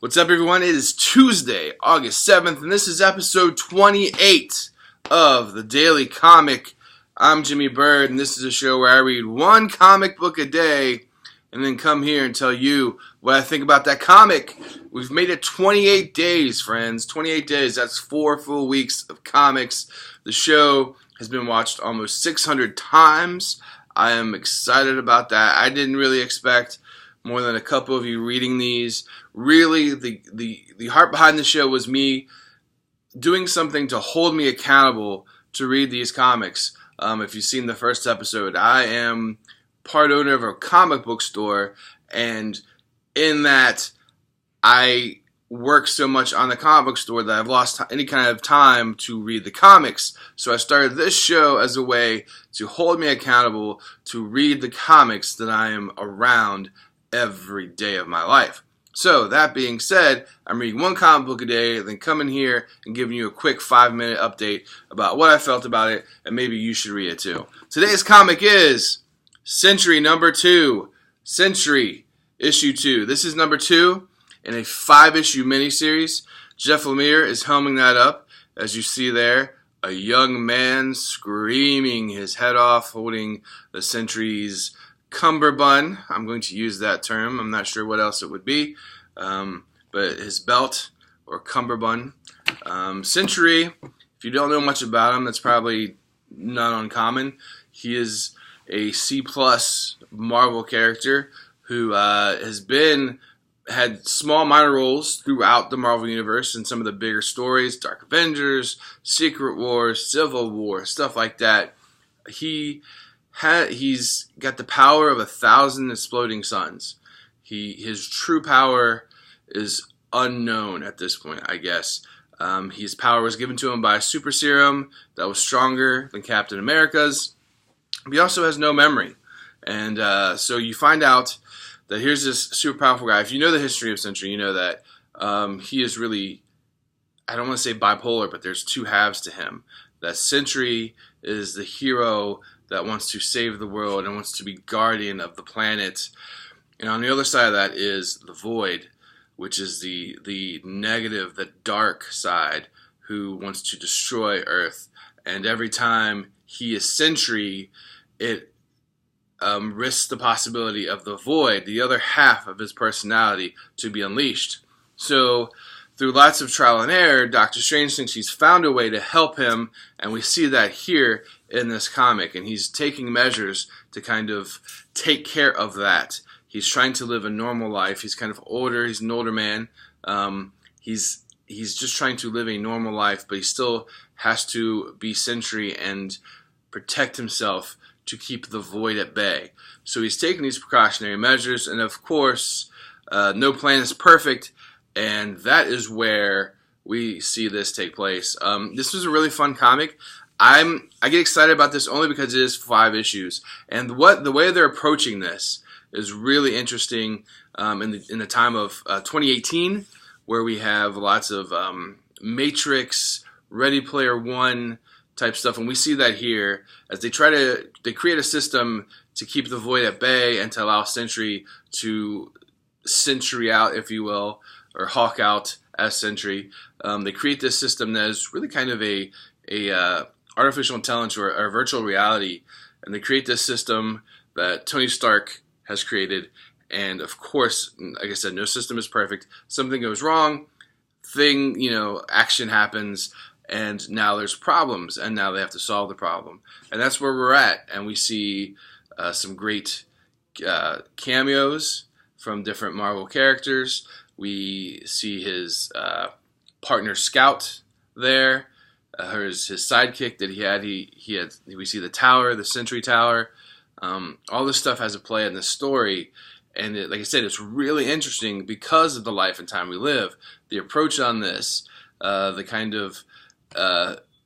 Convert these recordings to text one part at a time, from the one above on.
What's up, everyone? It is Tuesday, August 7th, and this is episode 28 of the Daily Comic. I'm Jimmy Bird, and this is a show where I read one comic book a day and then come here and tell you what I think about that comic. We've made it 28 days, friends. 28 days. That's 4 full weeks of comics. The show has been watched almost 600 times. I am excited about that. I didn't really expect more than a couple of you reading these. Really, the heart behind the show was me doing something to hold me accountable to read these comics. If you've seen the first episode, I am part owner of a comic book store, and in that, I work so much on the comic book store that I've lost any kind of time to read the comics. So I started this show as a way to hold me accountable to read the comics that I am around every day of my life. So that being said, I'm reading one comic book a day, then coming here and giving you a quick 5-minute update about what I felt about it, and maybe you should read it too. Today's comic is Sentry number 2. Sentry issue 2. This is number 2 in a 5-issue miniseries. Jeff Lemire is helming that up. As you see there, a young man screaming his head off, holding the Sentry's cummerbund. I'm going to use that term. I'm not sure what else it would be. But his belt or cummerbund. Sentry, if you don't know much about him, that's probably not uncommon. He is a C+ Marvel character who had small minor roles throughout the Marvel Universe in some of the bigger stories, Dark Avengers, Secret Wars, Civil War, stuff like that. He's got the power of 1,000 exploding suns. His true power is unknown at this point, I guess. His power was given to him by a super serum that was stronger than Captain America's. But he also has no memory. And so you find out that here's this super powerful guy. If you know the history of Sentry, you know that he is really, I don't want to say bipolar, but there's two halves to him. That Sentry is the hero that wants to save the world and wants to be guardian of the planet. And on the other side of that is the Void, which is the negative, the dark side, who wants to destroy Earth. And every time he is Sentry, it risks the possibility of the Void, the other half of his personality, to be unleashed. So through lots of trial and error, Doctor Strange thinks he's found a way to help him, and we see that here in this comic, and he's taking measures to kind of take care of that. He's trying to live a normal life. He's kind of older. He's an older man. He's just trying to live a normal life, but he still has to be Sentry and protect himself to keep the Void at bay. So he's taking these precautionary measures, and of course, no plan is perfect, and that is where we see this take place. This was a really fun comic. I get excited about this only because it is 5 issues, and the way they're approaching this is really interesting. In the time of 2018, where we have lots of Matrix, Ready Player One type stuff, and we see that here as they create a system to keep the Void at bay and to allow Sentry to Sentry out, if you will, or Hawk out as Sentry. They create this system that is really kind of a artificial intelligence or a virtual reality, and they create this system that Tony Stark has created. And of course, like I said, no system is perfect. Something goes wrong, action happens, and now there's problems, and now they have to solve the problem. And that's where we're at. And we see some great cameos from different Marvel characters. We see his partner Scout there, his sidekick that he had. We see the tower, the Sentry Tower. All this stuff has a play in this story. And like I said, it's really interesting because of the life and time we live. The approach on this, the kind of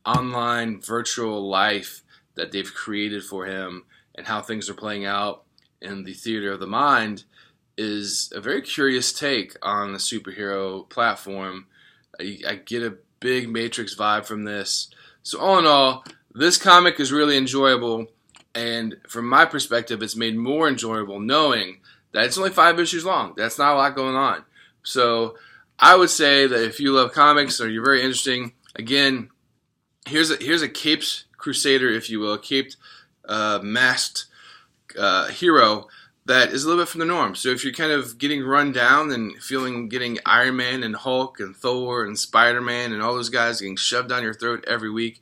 online virtual life that they've created for him and how things are playing out in the theater of the mind is a very curious take on the superhero platform. I get a big Matrix vibe from this. So all in all, this comic is really enjoyable, and from my perspective, it's made more enjoyable knowing that it's only 5 issues long. That's not a lot going on. So I would say that if you love comics or you're very interesting, again, here's a caped crusader, if you will, a caped masked hero that is a little bit from the norm. So if you're kind of getting run down and getting Iron Man and Hulk and Thor and Spider-Man and all those guys getting shoved down your throat every week,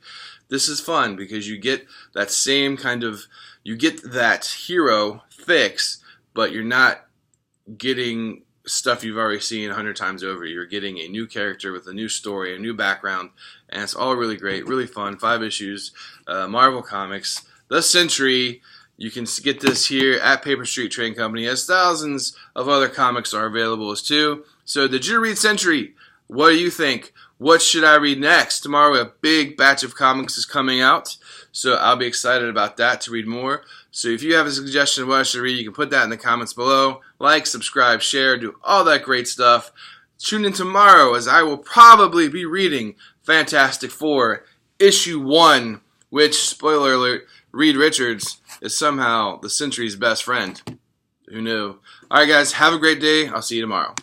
this is fun because you get that same kind of, you get that hero fix, but you're not getting stuff you've already seen 100 times over. You're getting a new character with a new story, a new background, and it's all really great, really fun. 5 issues, Marvel Comics, The Sentry. You can get this here at Paper Street Trading Company, as thousands of other comics are available as too. So did you read Sentry? What do you think? What should I read next? Tomorrow a big batch of comics is coming out, so I'll be excited about that to read more. So if you have a suggestion of what I should read, you can put that in the comments below. Like, subscribe, share, do all that great stuff. Tune in tomorrow as I will probably be reading Fantastic Four issue 1, which, spoiler alert, Reed Richards is somehow the Sentry's best friend. Who knew? Alright guys, have a great day. I'll see you tomorrow.